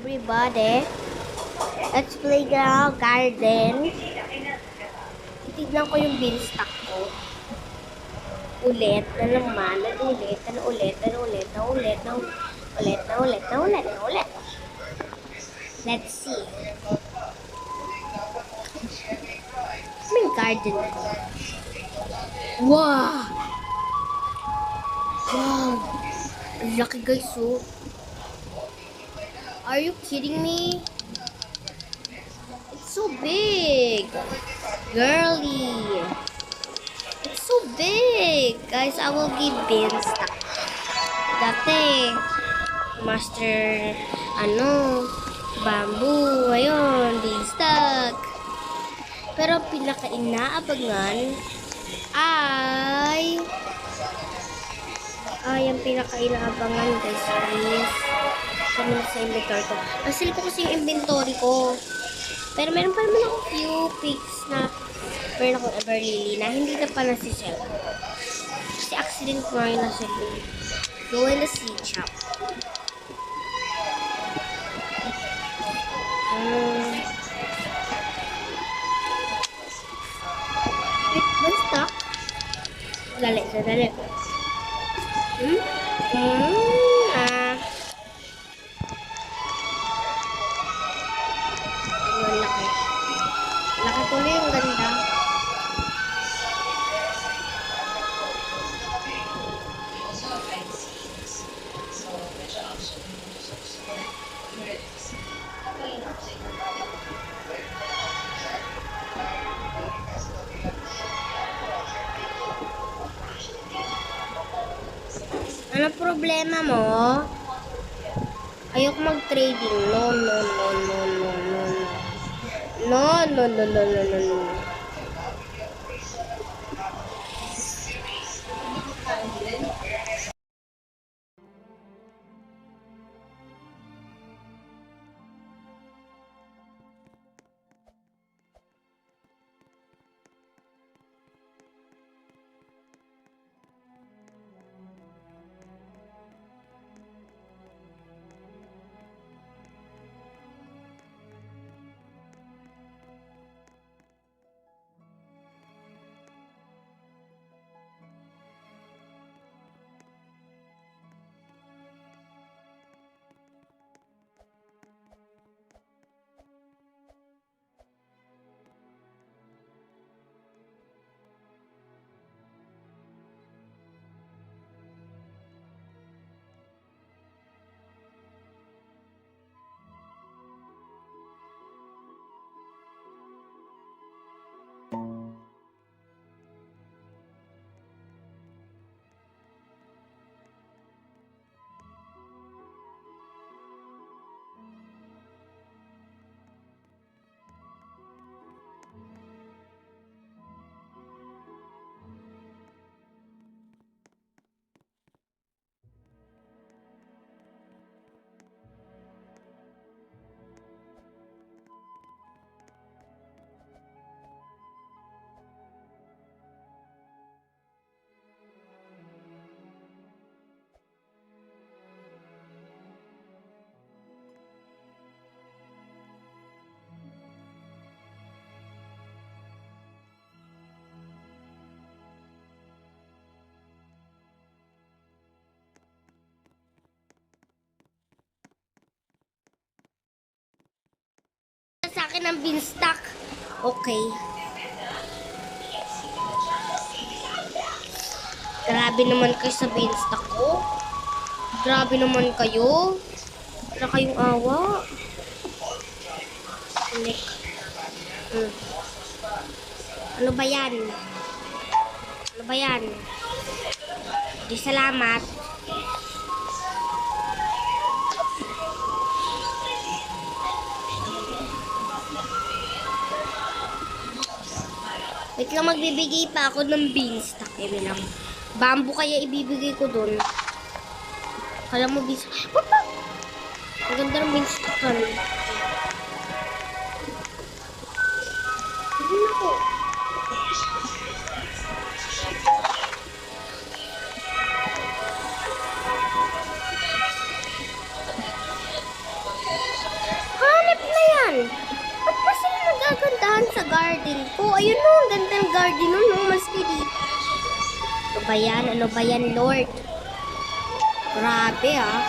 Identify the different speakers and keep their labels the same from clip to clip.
Speaker 1: everybody. Let's play now garden. Tignan ko yung beanstalk ko. Ulit na naman. Ulit. Let's see. May garden ko. Wow! Wow! Ang laki guys, oh. Are you kidding me? It's so big. Girly. It's so big. Guys, I will give beanstalk. Dati, master, bamboo. Ayun, beanstalk. Pero pinaka-inaabangan ay ang pinaka-inaabangan guys is kami sa inventory ko. Nasil ko kasi yung inventory ko. Pero meron pa naman ako few pics na meron akong Everlily na hindi na pa nasisell. Kasi accident ko nga yung nasell. Go in the seed shop. Wait, stock? Dali. Laki tuloy yung ganda. Ano problema mo? Ayoko mag-trading. No. Sa akin ang beanstalk. Okay. Grabe naman kayo sa beanstalk ko. Grabe naman kayo. Wala kayong awa. Ano ba yan? Di salamat. Wait lang, magbibigay pa ako ng beanstalk. Lang. Bamboo kaya ibibigay ko dun. Kala mo beanstalk. Ang ganda ng beanstalk kan. Hindi na ko. naman. Ba't pa sila nagagandahan sa garden ko? Ayun no, ang ganda ng garden nun, no? Maski dito. Ano ba yan? Ano ba yan, Lord? Grabe, ah.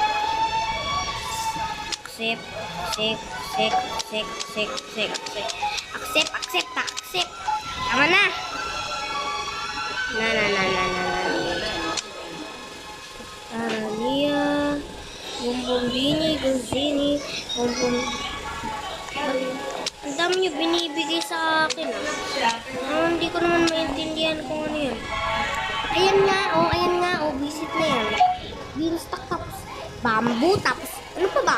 Speaker 1: Accept. Accept. Tama na. Na. Tarania. Bumbumbini, guzini. Ang dami niyo binibigay sa akin, ah. Hindi ko naman maintindihan kung ano yan. Ayan nga, visit na yan. Beanstalk, tapos bamboo, tapos ano pa ba?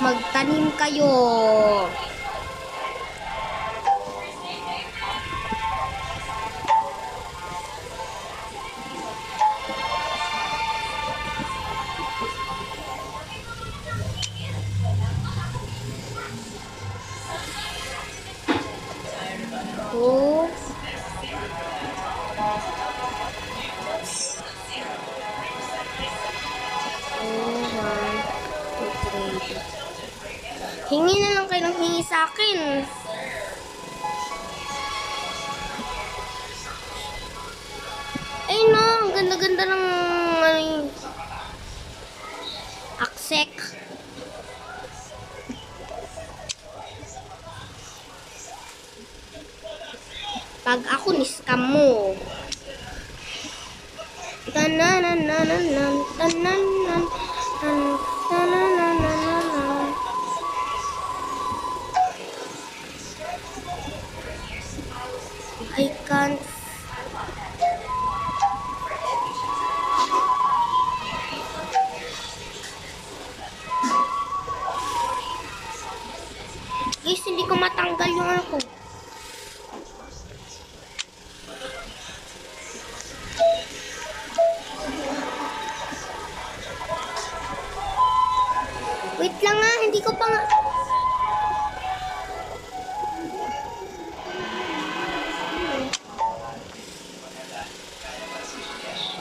Speaker 1: Magtanim kayo. Oh. Hingi na lang kayo ng hingi sa akin. Ay no, ang ganda-ganda ng accept. Pag ako ni-scam mo. I can't. Guys, hindi ko matanggal yung ano ko. Wait lang nga, hindi ko pa nga.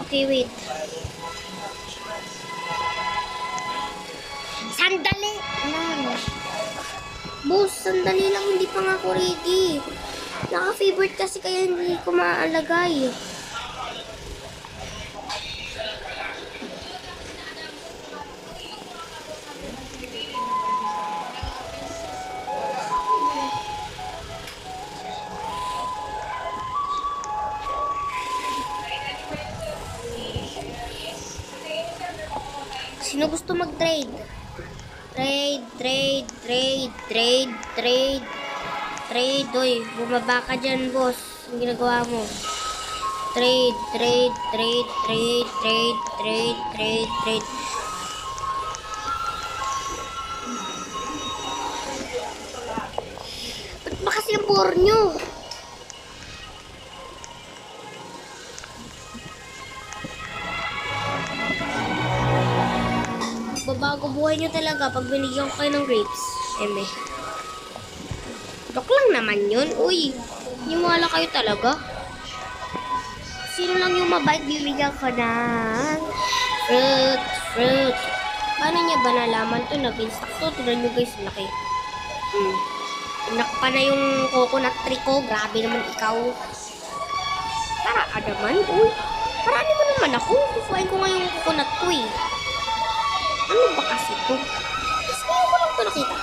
Speaker 1: Okay, wait. Sandali! Boss, sandali lang, hindi pa nga ako ready. Naka-favorite kasi kaya hindi ko maalagay. Sino gusto mag-trade? Trade. Oy, bumaba ka dyan, boss. Ang ginagawa mo. Trade. Ba't ba kasi ang bore nyo? Babago buhay nyo talaga pag binigyan ko kayo ng grapes. Eme. Joke lang naman yun. Uy, niwala kayo talaga. Sino lang yung mabait bibigyan ko ng fruit. Paano niya ba nalaman to? Nag-instack to. Tignan nyo guys, laki. Inak pa na yung coconut tree ko. Grabe naman ikaw. Tara ka naman. Uy, paraan mo naman ako. Kukuhain ko nga yung coconut ko eh. Ano ba kasi ito? Mas ngayon ko lang ito nakita.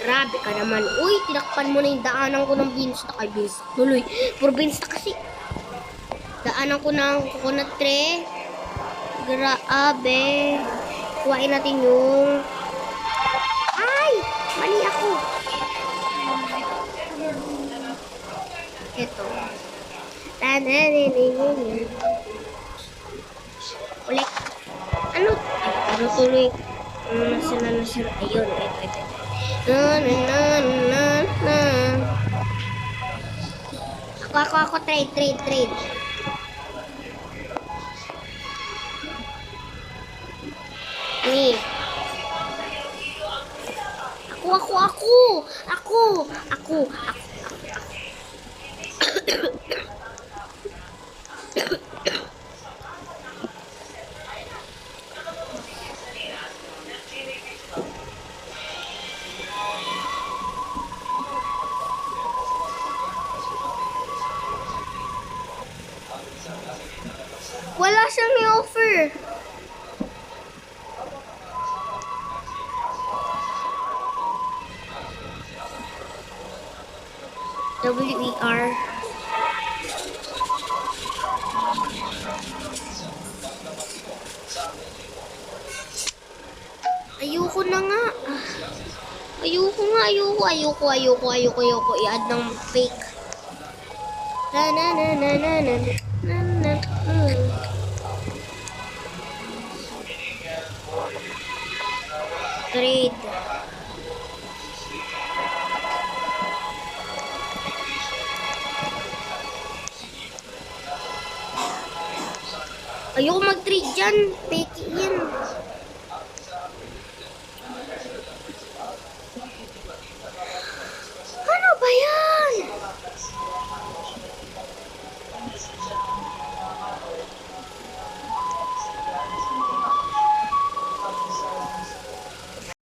Speaker 1: Grabe ka naman. Uy, tinakpan mo na yung daanan ko ng beanstalk. Ay, beanstalk tuloy. Puro beanstalk kasi. Daanan ko ng coconut tree. Grabe. Kuhain natin yung... Ay! Mali ako. Ito. Ulit. Ano? Ano tuloy? Nasaan Charot. Ayun, ito. Na, na, na, na, na. Ako, trade. Ni. Ako. Wala siyang i-offer. WER. Ayoko na nga. Ayoko. I-add ng fake. Na. Trade. Ayoko mag-trade dyan. Fake yan.